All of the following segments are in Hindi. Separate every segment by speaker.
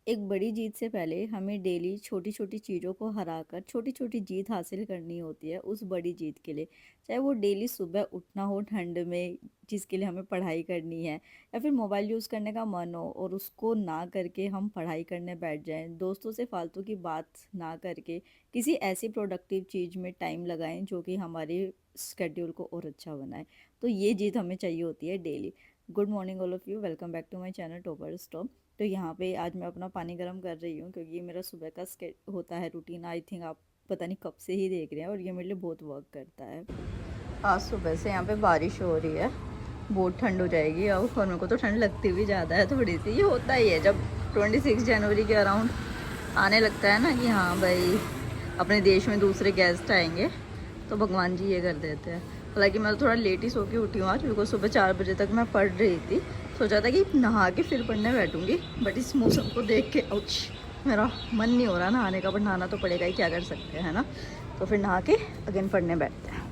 Speaker 1: एक बड़ी जीत से पहले हमें डेली छोटी-छोटी चीज़ों को हराकर छोटी-छोटी जीत हासिल करनी होती है उस बड़ी जीत के लिए। चाहे वो डेली सुबह उठना हो ठंड में, जिसके लिए हमें पढ़ाई करनी है, या फिर मोबाइल यूज़ करने का मन हो और उसको ना करके हम पढ़ाई करने बैठ जाएँ। दोस्तों से फालतू की बात ना करके किसी ऐसी प्रोडक्टिव चीज़ में टाइम लगाएँ जो कि हमारे शेड्यूल को और अच्छा बनाए। तो ये जीत हमें चाहिए होती है daily. Good morning all of you, welcome back to my channel topper stop. तो यहाँ पे आज मैं अपना पानी गर्म कर रही हूँ क्योंकि ये मेरा सुबह का स्के होता है रूटीन। आई थिंक आप पता नहीं कब से ही देख रहे हैं और ये मेरे लिए बहुत वर्क करता है। आज सुबह से यहाँ पे बारिश हो रही है, बहुत ठंड हो जाएगी अब, और मेरे को तो ठंड लगती भी ज़्यादा है थोड़ी सी। ये होता ही है जब 26 जनवरी के अराउंड आने लगता है ना कि हाँ भाई अपने देश में दूसरे गेस्ट आएंगे, तो भगवान जी ये कर देते हैं। हालांकि मैं तो थोड़ा लेट ही सो के उठी हूँ आज, बिकॉज सुबह 4 बजे तक मैं पढ़ रही थी। सोचा था कि नहा के फिर पढ़ने बैठूंगी, बट इस मौसम को देख के आउच, मेरा मन नहीं हो रहा नहाने का, बट नहाना तो पड़ेगा ही, क्या कर सकते हैं, है ना। तो फिर नहा के अगेन पढ़ने बैठते हैं।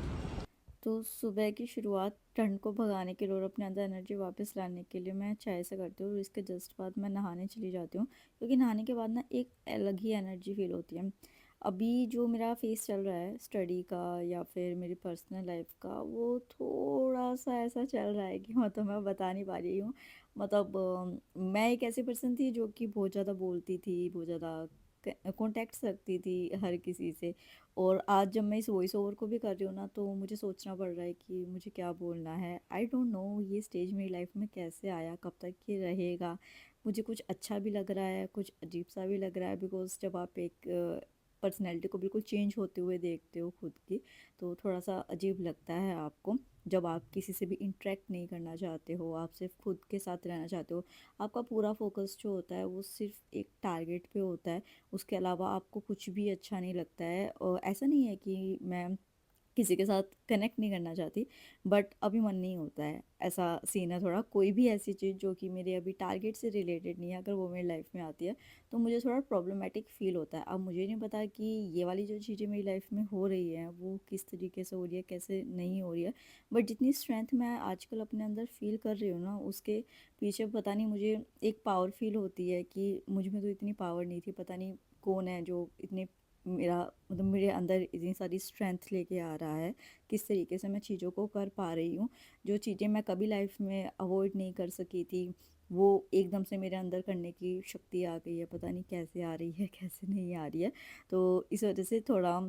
Speaker 1: तो सुबह की शुरुआत ठंड को भगाने के लिए और अपने अंदर एनर्जी वापस लाने के लिए मैं चाय से करती हूँ, और इसके जस्ट बाद मैं नहाने चली जाती हूँ, क्योंकि नहाने के बाद ना एक अलग ही एनर्जी फील होती है। अभी जो मेरा फेस चल रहा है स्टडी का या फिर मेरी पर्सनल लाइफ का, वो थोड़ा सा ऐसा चल रहा है कि मतलब मैं बता नहीं पा रही हूँ। मतलब मैं एक ऐसी पर्सन थी जो कि बहुत ज़्यादा बोलती थी, बहुत ज़्यादा कॉन्टैक्ट्स रखती थी हर किसी से। और आज जब मैं इस वॉइस ओवर को भी कर रही हूँ ना, तो मुझे सोचना पड़ रहा है कि मुझे क्या बोलना है। आई डोंट नो ये स्टेज मेरी लाइफ में कैसे आया, कब तक ये रहेगा। मुझे कुछ अच्छा भी लग रहा है, कुछ अजीब सा भी लग रहा है, बिकॉज जब आप एक पर्सनैलिटी को बिल्कुल चेंज होते हुए देखते हो खुद की, तो थोड़ा सा अजीब लगता है आपको। जब आप किसी से भी इंटरेक्ट नहीं करना चाहते हो, आप सिर्फ खुद के साथ रहना चाहते हो, आपका पूरा फोकस जो होता है वो सिर्फ एक टारगेट पे होता है, उसके अलावा आपको कुछ भी अच्छा नहीं लगता है। और ऐसा नहीं है कि मैं किसी के साथ कनेक्ट नहीं करना चाहती, बट अभी मन नहीं होता है, ऐसा सीन है थोड़ा। कोई भी ऐसी चीज़ जो कि मेरे अभी टारगेट से रिलेटेड नहीं है, अगर वो मेरी लाइफ में आती है तो मुझे थोड़ा प्रॉब्लमेटिक फील होता है। अब मुझे नहीं पता कि ये वाली जो चीज़ें मेरी लाइफ में हो रही हैं वो किस तरीके से हो रही है, कैसे नहीं हो रही है, बट जितनी स्ट्रेंथ मैं आजकल अपने अंदर फील कर रही हूँ ना, उसके पीछे पता नहीं मुझे एक पावर फील होती है कि मुझ में तो इतनी पावर नहीं थी। पता नहीं कौन है जो इतने मेरा मतलब मेरे अंदर इतनी सारी स्ट्रेंथ लेके आ रहा है, किस तरीके से मैं चीज़ों को कर पा रही हूँ। जो चीज़ें मैं कभी लाइफ में अवॉइड नहीं कर सकी थी, वो एकदम से मेरे अंदर करने की शक्ति आ गई है। पता नहीं कैसे आ रही है, कैसे नहीं आ रही है। तो इस वजह से थोड़ा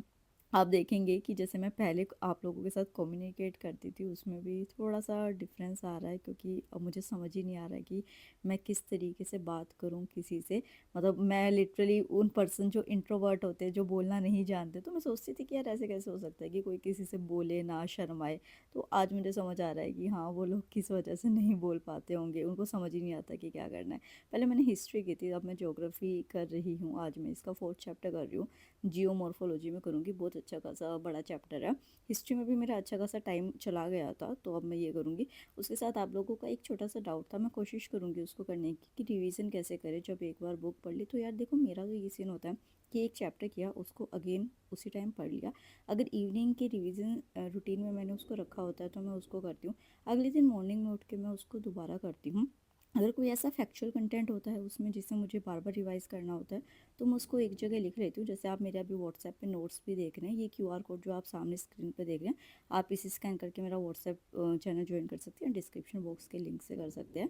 Speaker 1: आप देखेंगे कि जैसे मैं पहले आप लोगों के साथ कम्युनिकेट करती थी, उसमें भी थोड़ा सा डिफरेंस आ रहा है, क्योंकि अब मुझे समझ ही नहीं आ रहा है कि मैं किस तरीके से बात करूं किसी से। मतलब मैं लिटरली उन पर्सन जो इंट्रोवर्ट होते हैं, जो बोलना नहीं जानते, तो मैं सोचती थी कि यार ऐसे कैसे हो सकता है कि कोई किसी से बोले ना, शर्माए। तो आज मुझे समझ आ रहा है कि हाँ, वो लोग किस वजह से नहीं बोल पाते होंगे, उनको समझ ही नहीं आता कि क्या करना है। पहले मैंने हिस्ट्री की थी, अब मैं ज्योग्राफी कर रही हूँ। आज मैं इसका 4th चैप्टर कर रही हूँ, जियोमॉर्फोलॉजी में करूँगी। बहुत अच्छा खासा बड़ा चैप्टर है। हिस्ट्री में भी मेरा अच्छा खासा टाइम चला गया था, तो अब मैं ये करूँगी। उसके साथ आप लोगों का एक छोटा सा डाउट था, मैं कोशिश करूँगी उसको करने की कि रिवीजन कैसे करें जब एक बार बुक पढ़ ली। तो यार देखो, मेरा तो ये सीन होता है कि एक चैप्टर किया, उसको अगेन उसी टाइम पढ़ लिया। अगर इवनिंग के रिवीजन रूटीन में मैंने उसको रखा होता है तो मैं उसको करती हूँ। अगले दिन मॉर्निंग में उठ के मैं उसको दोबारा करती हूँ। अगर कोई ऐसा फैक्चुअल कंटेंट होता है उसमें जिसे मुझे बार बार रिवाइज करना होता है, तो मैं उसको एक जगह लिख लेती हूँ। जैसे आप मेरे अभी व्हाट्सएप पे नोट्स भी देख रहे हैं, ये क्यूआर कोड जो आप सामने स्क्रीन पे देख रहे हैं, आप इसे स्कैन करके मेरा व्हाट्सएप चैनल ज्वाइन कर सकते हैं, डिस्क्रिप्शन बॉक्स के लिंक से कर सकते हैं।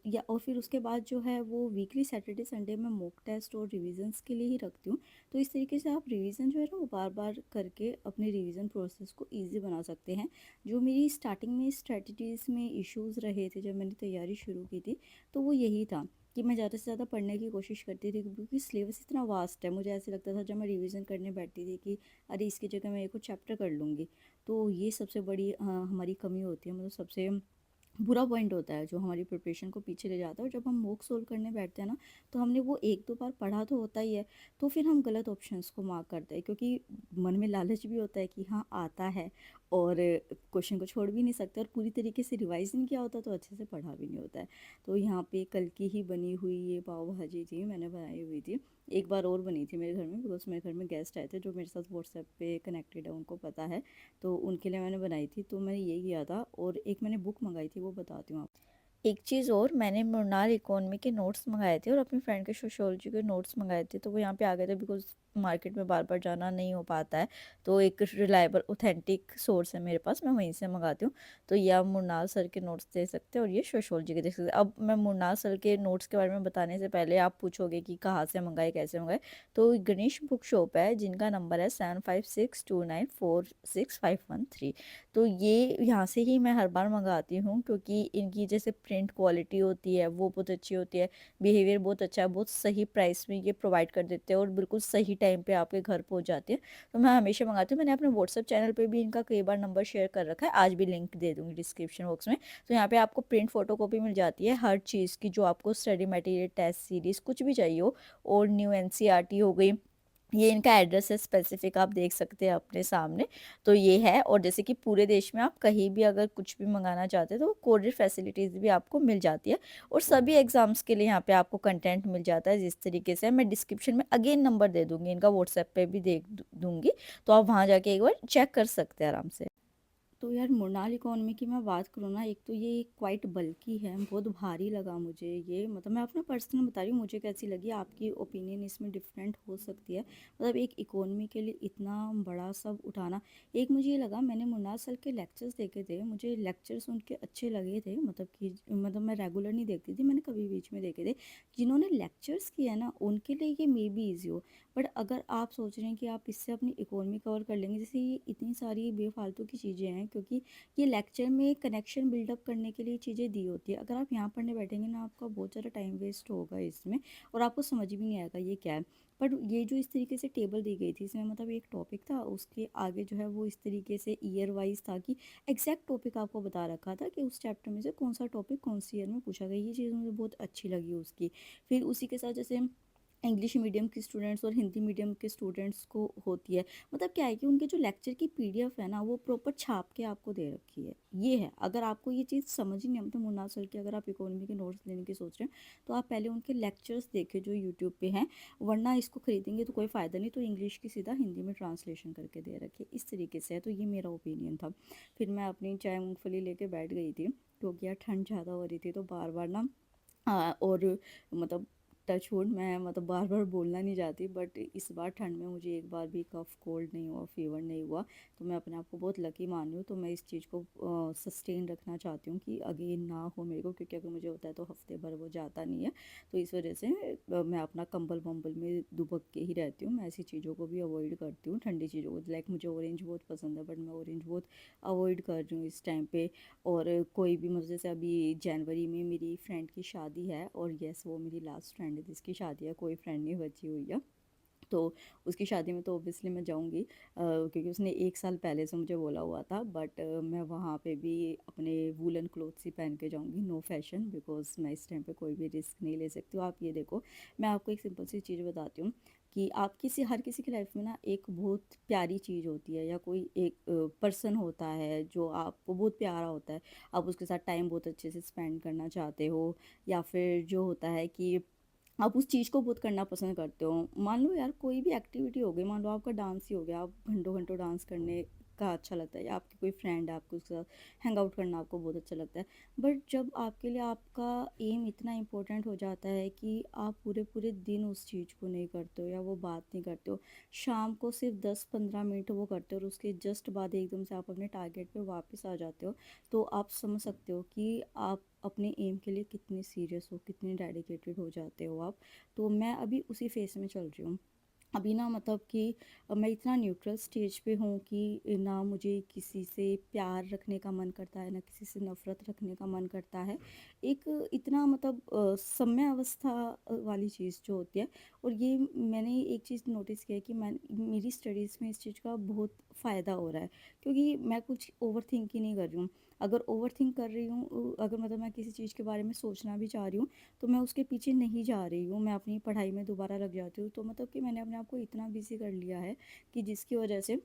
Speaker 1: या और फिर उसके बाद जो है वो वीकली सैटरडे संडे में मॉक टेस्ट और रिविजन्स के लिए ही रखती हूँ। तो इस तरीके से आप रिवीजन जो है ना वो बार बार करके अपने रिवीजन प्रोसेस को ईजी बना सकते हैं। जो मेरी स्टार्टिंग में स्ट्रेटजीज़ में इश्यूज़ रहे थे जब मैंने तैयारी शुरू की थी, तो वो यही था कि मैं ज़्यादा से ज़्यादा पढ़ने की कोशिश करती थी, क्योंकि सिलेबस इतना वास्ट है। मुझे ऐसे लगता था जब मैं रिवीजन करने बैठती थी कि अरे इसकी जगह मैं एक और चैप्टर कर लूँगी। तो ये सबसे बड़ी हमारी कमी होती है, मतलब सबसे बुरा पॉइंट होता है जो हमारी प्रिपरेशन को पीछे ले जाता है। और जब हम मॉक सोल्व करने बैठते हैं ना, तो हमने वो एक दो बार पढ़ा तो होता ही है, तो फिर हम गलत ऑप्शंस को मार्क करते हैं, क्योंकि मन में लालच भी होता है कि हाँ आता है, और क्वेश्चन को छोड़ भी नहीं सकते, और पूरी तरीके से रिवाइज नहीं किया होता तो अच्छे से पढ़ा भी नहीं होता है। तो यहाँ पे कल की ही बनी हुई ये पाव भाजी थी, मैंने बनाई हुई थी। एक बार और बनी थी मेरे घर में, बिकॉज मेरे घर में गेस्ट आए थे जो मेरे साथ व्हाट्सएप पे कनेक्टेड है, उनको पता है। तो उनके लिए मैंने बनाई थी, तो मैंने ये किया था। और एक मैंने बुक मंगाई थी, वो बताती हूँ आप। एक चीज़ और, मैंने मृणाल इकोनॉमी के नोट्स मंगाए थे और अपनी फ्रेंड के सोशियोलॉजी के नोट्स मंगाए थे, तो वो यहाँ पे आ गए थे बिकॉज मार्केट में बार बार जाना नहीं हो पाता है। तो एक रिलायबल ऑथेंटिक सोर्स है मेरे पास, मैं वहीं से मंगाती हूँ। तो ये आप मृणाल सर के नोट्स दे सकते हैं और ये सोशियोलॉजी के देख सकते हैं। अब मैं मृणाल सर के नोट्स के बारे में बताने से पहले आप पूछोगे कि कहाँ से मंगाए, कैसे मंगाए। तो गणेश बुक शॉप है जिनका नंबर है 7562946513। तो ये यहाँ से ही मैं हर बार मंगाती हूँ, क्योंकि इनकी जैसे प्रिंट क्वालिटी होती है वो बहुत अच्छी होती है, बिहेवियर बहुत अच्छा है, बहुत सही प्राइस में ये प्रोवाइड कर देते हैं और बिल्कुल सही टाइम पे आपके घर पहुँच जाती है। तो मैं हमेशा मंगाती हूँ। मैंने अपने व्हाट्सअप चैनल पे भी इनका कई बार नंबर शेयर कर रखा है, आज भी लिंक दे दूँगी डिस्क्रिप्शन बॉक्स में। तो यहाँ पे आपको प्रिंट फोटो कॉपी मिल जाती है हर चीज़ की, जो आपको स्टडी मटेरियल, टेस्ट सीरीज़ कुछ भी चाहिए हो। और न्यू एनसीईआरटी हो गई, ये इनका एड्रेस है स्पेसिफिक, आप देख सकते हैं अपने सामने। तो ये है, और जैसे कि पूरे देश में आप कहीं भी अगर कुछ भी मंगाना चाहते हैं तो कोरियर फैसिलिटीज़ भी आपको मिल जाती है। और सभी एग्ज़ाम्स के लिए यहाँ पे आपको कंटेंट मिल जाता है जिस तरीके से। मैं डिस्क्रिप्शन में अगेन नंबर दे दूँगी इनका, व्हाट्सएप पे भी देख दूँगी, तो आप वहाँ जाके एक बार चेक कर सकते हैं आराम से। तो यार मृणाल इकॉनमी की मैं बात करूँ ना, एक तो ये क्वाइट बल्की है, बहुत भारी लगा मुझे ये, मतलब मैं अपना पर्सनल बता रही हूँ मुझे कैसी लगी, आपकी ओपिनियन इसमें डिफरेंट हो सकती है। मतलब एक इकॉनमी के लिए इतना बड़ा सब उठाना। एक मुझे ये लगा, मैंने मृणाल सर के लेक्चर्स देखे थे, मुझे लेक्चर्स उनके अच्छे लगे थे, मतलब कि मतलब मैं रेगुलर नहीं देखती थी, मैंने कभी बीच में देखे थे। जिन्होंने लेक्चर्स किया ना उनके लिए ये मे बी ईजी हो। बट अगर आप सोच रहे हैं कि आप इससे अपनी इकोनॉमी कवर कर लेंगे, जैसे ये इतनी सारी बेफालतू की चीज़ें हैं, क्योंकि ये लेक्चर में कनेक्शन बिल्डअप करने के लिए चीज़ें दी होती है। अगर आप यहाँ पढ़ने बैठेंगे ना, आपका बहुत ज़्यादा टाइम वेस्ट होगा इसमें, और आपको समझ भी नहीं आएगा ये क्या है। पर ये जो इस तरीके से टेबल दी गई थी, इसमें मतलब एक टॉपिक था, उसके आगे जो है वो इस तरीके से ईयर वाइज था कि एग्जैक्ट टॉपिक आपको बता रखा था कि उस चैप्टर में से कौन सा टॉपिक कौन सी ईयर में पूछा गया। ये चीज़ मुझे बहुत अच्छी लगी उसकी। फिर उसी के साथ जैसे इंग्लिश मीडियम के स्टूडेंट्स और हिंदी मीडियम के स्टूडेंट्स को होती है, मतलब क्या है कि उनके जो लेक्चर की पीडीएफ है ना, वो प्रॉपर छाप के आपको दे रखी है। ये है, अगर आपको ये चीज़ समझ ही नहीं, मतलब मुन्ना सर की अगर आप इकोनॉमी के नोट्स लेने की सोच रहे हैं, तो आप पहले उनके लेक्चर्स देखें जो यूट्यूब पे हैं, वरना इसको खरीदेंगे तो कोई फ़ायदा नहीं। तो इंग्लिश की सीधा हिंदी में ट्रांसलेशन करके दे रखी है, इस तरीके से है। तो ये मेरा ओपिनियन था। फिर मैं अपनी चाय मूँगफली लेके बैठ गई थी, क्योंकि यार ठंड ज़्यादा हो रही थी, तो बार बार ना और मतलब टच वुड, मैं मतलब बार बार बोलना नहीं चाहती, बट इस बार ठंड में मुझे एक बार भी कफ कोल्ड नहीं हुआ, फीवर नहीं हुआ। तो मैं अपने आप को बहुत लकी मान रही हूँ। तो मैं इस चीज़ को सस्टेन रखना चाहती हूँ कि अगेन ना हो मेरे को, क्योंकि अगर मुझे होता है तो हफ्ते भर वो जाता नहीं है। तो इस वजह से मैं अपना कंबल वम्बल में दुबक के ही रहती हूँ। मैं ऐसी चीज़ों को भी अवॉइड करती हूँ, ठंडी चीज़ों को। लाइक मुझे ऑरेंज बहुत पसंद है, बट मैं ऑरेंज बहुत अवॉइड कर रही हूँ इस टाइम पे। और कोई भी मतलब जैसे अभी जनवरी में मेरी फ्रेंड की शादी है, और यस वो मेरी लास्ट फ्रेंड है जिसकी शादी है, कोई फ्रेंड नहीं बची हुई है। तो उसकी शादी में तो ऑब्वियसली मैं जाऊंगी, क्योंकि उसने एक साल पहले से मुझे बोला हुआ था। बट मैं वहाँ पे भी अपने वूलन क्लोथ्स ही पहन के जाऊंगी, नो फैशन, बिकॉज मैं इस टाइम पे कोई भी रिस्क नहीं ले सकती हूँ। आप ये देखो, मैं आपको एक सिंपल सी चीज़ बताती हूँ कि आप किसी हर किसी की लाइफ में ना एक बहुत प्यारी चीज़ होती है, या कोई एक पर्सन होता है जो आपको बहुत प्यारा होता है, आप उसके साथ टाइम बहुत अच्छे से स्पेंड करना चाहते हो। या फिर जो होता है कि आप उस चीज़ को बहुत करना पसंद करते हो। मान लो यार कोई भी एक्टिविटी हो गई, मान लो आपका डांस ही हो गया, आप घंटों घंटों डांस करने का अच्छा लगता है, या आपकी कोई फ्रेंड है, आपको उसके साथ हैंग आउट करना आपको बहुत अच्छा लगता है। बट जब आपके लिए आपका एम इतना इम्पोर्टेंट हो जाता है कि आप पूरे पूरे दिन उस चीज़ को नहीं करते हो, या वो बात नहीं करते हो, शाम को सिर्फ 10-15 मिनट वो करते हो, और उसके जस्ट बाद एकदम से आप अपने टारगेट पे वापस आ जाते हो, तो आप समझ सकते हो कि आप अपने एम के लिए कितने सीरियस हो, कितने डेडिकेटेड हो जाते हो आप। तो मैं अभी उसी फेस में चल रही हूँ। अभी ना मतलब कि मैं इतना न्यूट्रल स्टेज पे हूँ कि ना मुझे किसी से प्यार रखने का मन करता है, ना किसी से नफ़रत रखने का मन करता है। एक इतना मतलब सम्य अवस्था वाली चीज़ जो होती है। और ये मैंने एक चीज़ नोटिस किया है कि मैं मेरी स्टडीज़ में इस चीज़ का बहुत फ़ायदा हो रहा है, क्योंकि मैं कुछ ओवर थिंक ही नहीं कर रही हूँ। अगर ओवर थिंक कर रही हूँ, अगर मतलब मैं किसी चीज़ के बारे में सोचना भी चाह रही हूँ, तो मैं उसके पीछे नहीं जा रही हूँ, मैं अपनी पढ़ाई में दोबारा लग जाती हूँ। तो मतलब कि मैंने अपने आप को इतना बिजी कर लिया है कि जिसकी वजह से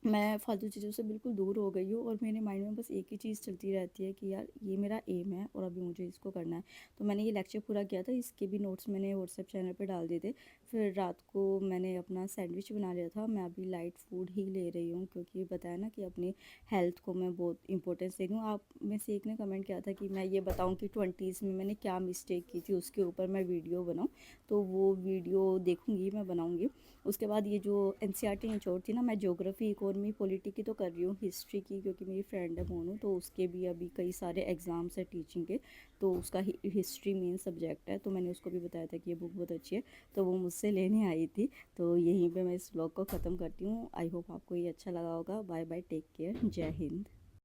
Speaker 1: मैं फालतू चीज़ों से बिल्कुल दूर हो गई हूँ और मेरे माइंड में बस एक ही चीज़ चलती रहती है कि यार ये मेरा एम है और अभी मुझे इसको करना है। तो मैंने ये लेक्चर पूरा किया था, इसके भी नोट्स मैंने व्हाट्सएप चैनल पे डाल दिए थे। फिर रात को मैंने अपना सैंडविच बना लिया था। मैं अभी लाइट फूड ही ले रही हूँ क्योंकि बताया ना कि अपनी हेल्थ को मैं बहुत इंपॉर्टेंस दे रही हूँ। आप में से एक ने कमेंट किया था कि मैं ये बताऊँ कि 20s में मैंने क्या मिस्टेक की थी, उसके ऊपर मैं वीडियो बनाऊँ। तो वो वीडियो देखूँगी, मैं बनाऊँगी। उसके बाद ये जो एनसीईआरटी निचोड़ थी ना, मैं ज्योग्राफी, इकोनॉमी, पॉलिटी की तो कर रही हूँ, हिस्ट्री की क्योंकि मेरी फ्रेंड है मोनू, तो उसके भी अभी कई सारे एग्ज़ाम्स है टीचिंग के। तो उसका हिस्ट्री मेन सब्जेक्ट है, तो मैंने उसको भी बताया था कि ये बुक बहुत अच्छी है, तो वो मुझसे लेने आई थी। तो यहीं पे मैं इस व्लॉग को ख़त्म करती हूँ। आई होप आपको ये अच्छा लगा होगा। बाय बाय, टेक केयर, जय हिंद।